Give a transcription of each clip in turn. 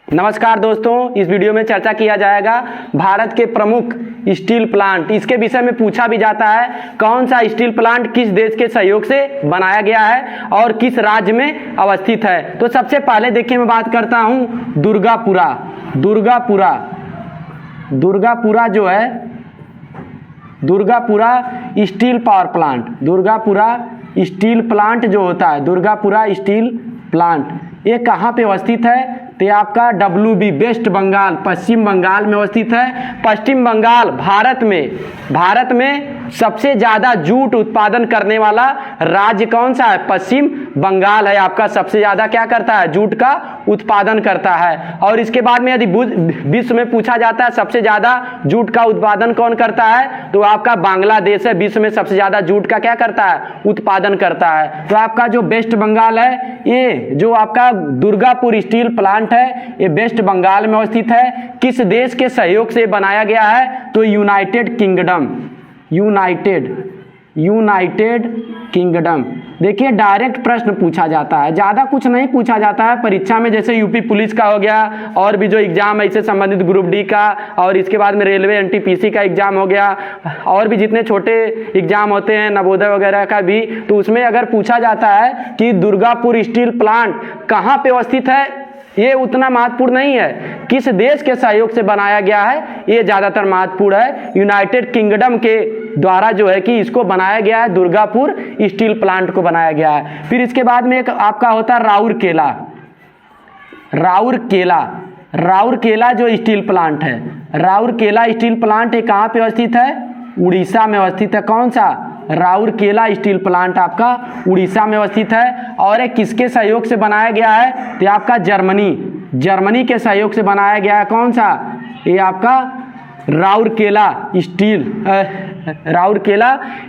नमस्कार दोस्तों, इस वीडियो में चर्चा किया जाएगा भारत के प्रमुख स्टील प्लांट। इसके विषय में पूछा भी जाता है कौन सा स्टील प्लांट किस देश के सहयोग से बनाया गया है और किस राज्य में अवस्थित है। तो सबसे पहले देखिए, मैं बात करता हूं दुर्गापुरा जो है Durgapura steel power plant. Durgapura steel plant जो होता है, दुर्गापुरा स्टील प्लांट, ये कहाँ पे अवस्थित है? तो ये आपका WB वेस्ट बंगाल, पश्चिम बंगाल में अवस्थित है। पश्चिम बंगाल भारत में सबसे ज्यादा जूट उत्पादन करने वाला राज्य कौन सा है? पश्चिम बंगाल है आपका। सबसे ज्यादा क्या करता है? जूट का उत्पादन करता है। और इसके बाद में यदि विश्व में पूछा जाता है सबसे ज्यादा जूट का उत्पादन कौन करता है, तो आपका बांग्लादेश है। विश्व में सबसे ज्यादा जूट का क्या करता है? उत्पादन करता है। तो आपका जो वेस्ट बंगाल है, ये जो आपका दुर्गापुर स्टील प्लांट है, ये वेस्ट बंगाल में अवस्थित है। किस देश के सहयोग से बनाया गया है? तो यूनाइटेड किंगडम। देखिए, डायरेक्ट प्रश्न पूछा जाता है, ज्यादा कुछ नहीं पूछा जाता है परीक्षा में। जैसे यूपी पुलिस का हो गया, और भी जो एग्जाम है इससे संबंधित ग्रुप डी का, और इसके बाद में रेलवे NTPC का एग्जाम हो गया, और भी जितने छोटे एग्जाम होते हैं नवोदय वगैरह का भी, तो उसमें अगर पूछा जाता है कि दुर्गापुर स्टील प्लांट कहाँ पे अवस्थित है, ये उतना महत्वपूर्ण नहीं है। किस देश के सहयोग से बनाया गया है, ये ज्यादातर महत्वपूर्ण है। यूनाइटेड किंगडम के द्वारा जो है कि इसको बनाया गया है, दुर्गापुर स्टील प्लांट को बनाया गया है। फिर इसके बाद में एक आपका होता है राउरकेला जो स्टील प्लांट है, राउरकेला स्टील प्लांट ये कहाँ पे अवस्थित है? उड़ीसा में अवस्थित है। कौन सा? राउरकेला स्टील प्लांट आपका उड़ीसा में अवस्थित है। और ये किसके सहयोग से बनाया गया है? तो आपका जर्मनी के सहयोग से बनाया गया है। कौन सा? ये आपका राउरकेला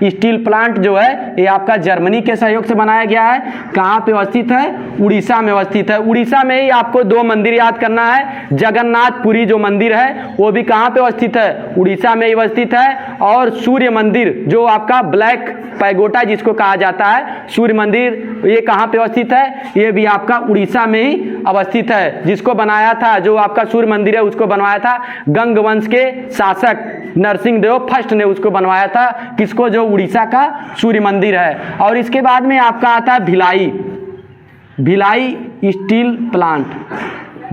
स्टील प्लांट जो है ये आपका जर्मनी के सहयोग से बनाया गया है। कहाँ पे अवस्थित है? उड़ीसा में अवस्थित है। उड़ीसा में ही आपको दो मंदिर याद करना है। जगन्नाथपुरी जो मंदिर है वो भी कहाँ पे अवस्थित है? उड़ीसा में ही अवस्थित है। और सूर्य मंदिर जो आपका ब्लैक पैगोडा जिसको कहा जाता है, सूर्य मंदिर, ये कहाँ पे अवस्थित है? ये भी आपका उड़ीसा में ही अवस्थित है। जिसको बनाया था, जो आपका सूर्य मंदिर है, उसको बनवाया था गंग वंश के शासक नरसिंह देव फर्स्ट ने उसको बनवाया था। किसको? जो उड़ीसा का सूर्य मंदिर है। और इसके बाद में आपका आता है भिलाई स्टील प्लांट।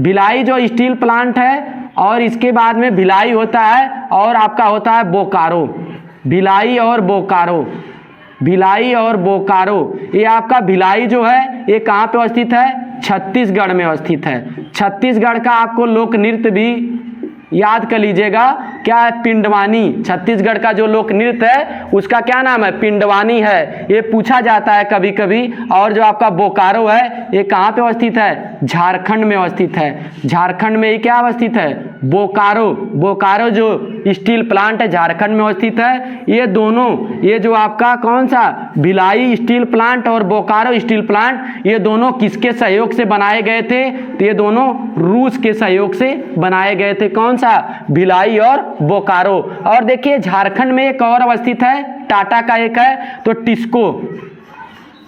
भिलाई जो स्टील प्लांट है, और इसके बाद में भिलाई होता है, और आपका होता है बोकारो। भिलाई और बोकारो, ये आपका भिलाई जो है ये कहाँ पे अवस्थित है? छत्तीसगढ़ में अवस्थित है। छत्तीसगढ़ का आपको लोक नृत्य भी याद कर लीजिएगा, क्या है? पिंडवानी। छत्तीसगढ़ का जो लोक नृत्य है उसका क्या नाम है? पिंडवानी है। ये पूछा जाता है कभी कभी। और जो आपका बोकारो है ये कहाँ पे अवस्थित है? झारखंड में अवस्थित है। झारखंड में ये क्या अवस्थित है? बोकारो जो स्टील प्लांट है झारखंड में अवस्थित है। ये दोनों, ये जो आपका कौन सा भिलाई स्टील प्लांट और बोकारो स्टील प्लांट, ये दोनों किसके सहयोग से बनाए गए थे? तो ये दोनों रूस के सहयोग से बनाए गए थे। कौन सा? भिलाई और बोकारो। और देखिए, झारखंड में एक और अवस्थित है, टाटा का एक है, तो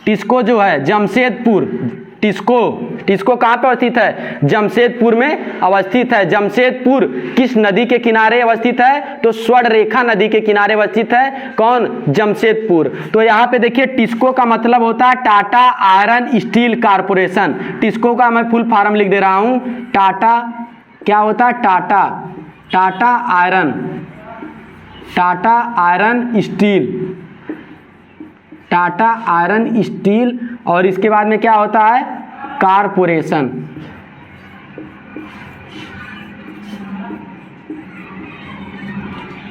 टिस्को जो है जमशेदपुर। टिस्को कहाँ पे अवस्थित है? जमशेदपुर में अवस्थित है। जमशेदपुर किस नदी के किनारे अवस्थित है? तो स्वर्णरेखा नदी के किनारे अवस्थित है। कौन? जमशेदपुर। तो यहाँ पे देखिए, टिस्को का मतलब होता है Tata iron steel corporation. TISCO का मैं फुल फॉर्म लिख दे रहा हूँ। टाटा क्या होता है? Tata iron steel. और इसके बाद में क्या होता है? Corporation.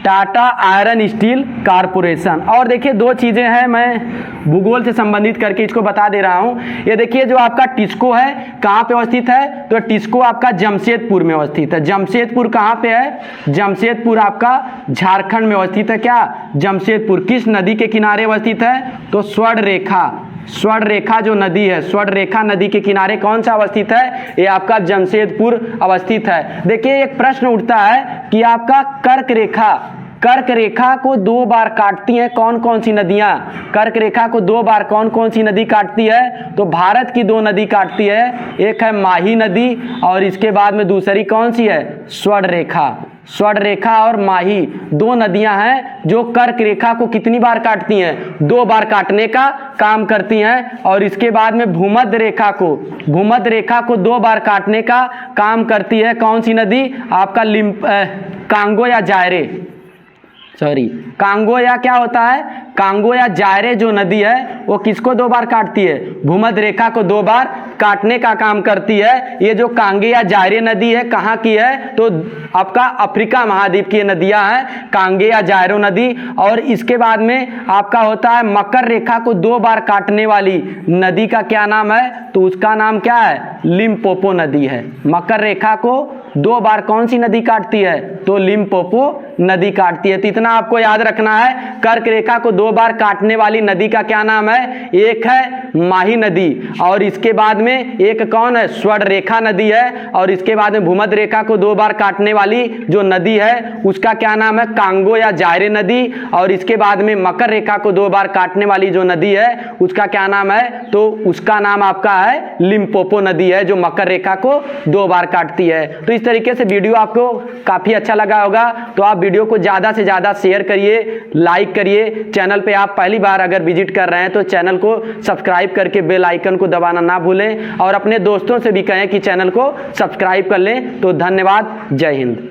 Tata iron steel corporation. और देखिए, दो चीजें हैं, मैं भूगोल से संबंधित करके इसको बता दे रहा हूं। ये देखिए, जो आपका टिस्को है कहाँ पे अवस्थित है? तो टिस्को आपका जमशेदपुर में अवस्थित है। जमशेदपुर कहाँ पे है? जमशेदपुर आपका झारखंड में अवस्थित है। क्या? जमशेदपुर किस नदी के किनारे अवस्थित है? तो स्वर्णरेखा जो नदी है, स्वर्णरेखा नदी के किनारे कौन सा अवस्थित है? ये आपका जमशेदपुर अवस्थित है। देखिए, एक प्रश्न उठता है कि आपका कर्क कर्क रेखा को 2 बार काटती हैं कौन कौन सी नदियां? कर्क रेखा को 2 बार कौन कौन सी नदी काटती है? तो भारत की 2 नदी काटती है, एक है माही नदी और इसके बाद में दूसरी कौन सी है? स्वर्ण रेखा। स्वर्ण रेखा और माही 2 नदियां हैं जो कर्क रेखा को कितनी बार काटती हैं? 2 बार काटने का काम करती हैं। और इसके बाद में भूमध्य रेखा को 2 बार काटने का काम करती है कौन सी नदी? आपका कांगो या जायरे, कांगो या क्या होता है? कांगो या जायरे जो नदी है वो किसको 2 बार काटती है? भूमध्य रेखा को 2 बार काटने का काम करती है। ये जो कांगे या जायरे नदी है कहाँ की है? तो आपका अफ्रीका महाद्वीप की नदियां हैं कांगे या जायरो नदी। और इसके बाद में आपका होता है मकर रेखा को 2 बार काटने वाली नदी का क्या नाम है? तो उसका नाम क्या है? लिम्पोपो नदी है। मकर रेखा को 2 बार कौन सी नदी काटती है? तो लिम्पोपो नदी काटती है। तो इतना आपको याद रखना है, कर्क रेखा को 2 बार काटने वाली नदी का क्या नाम है? एक है माही नदी और इसके बाद में एक कौन है? स्वर्ण रेखा नदी है। और इसके बाद में भूमध्य रेखा को 2 बार काटने वाली जो नदी है उसका क्या नाम है? कांगो या जायरे नदी। और इसके बाद में मकर रेखा को 2 बार काटने वाली जो नदी है उसका क्या नाम है? तो उसका नाम आपका है लिम्पोपो नदी है जो मकर रेखा को 2 बार काटती है। तो इस तरीके से वीडियो आपको काफी अच्छा लगा होगा तो आप वीडियो को ज्यादा से ज्यादा शेयर करिए, लाइक करिए। चैनल पे आप पहली बार अगर विजिट कर रहे हैं तो चैनल को सब्सक्राइब करके बेल आइकन को दबाना ना भूलें और अपने दोस्तों से भी कहें कि चैनल को सब्सक्राइब कर लें। तो धन्यवाद, जय हिंद।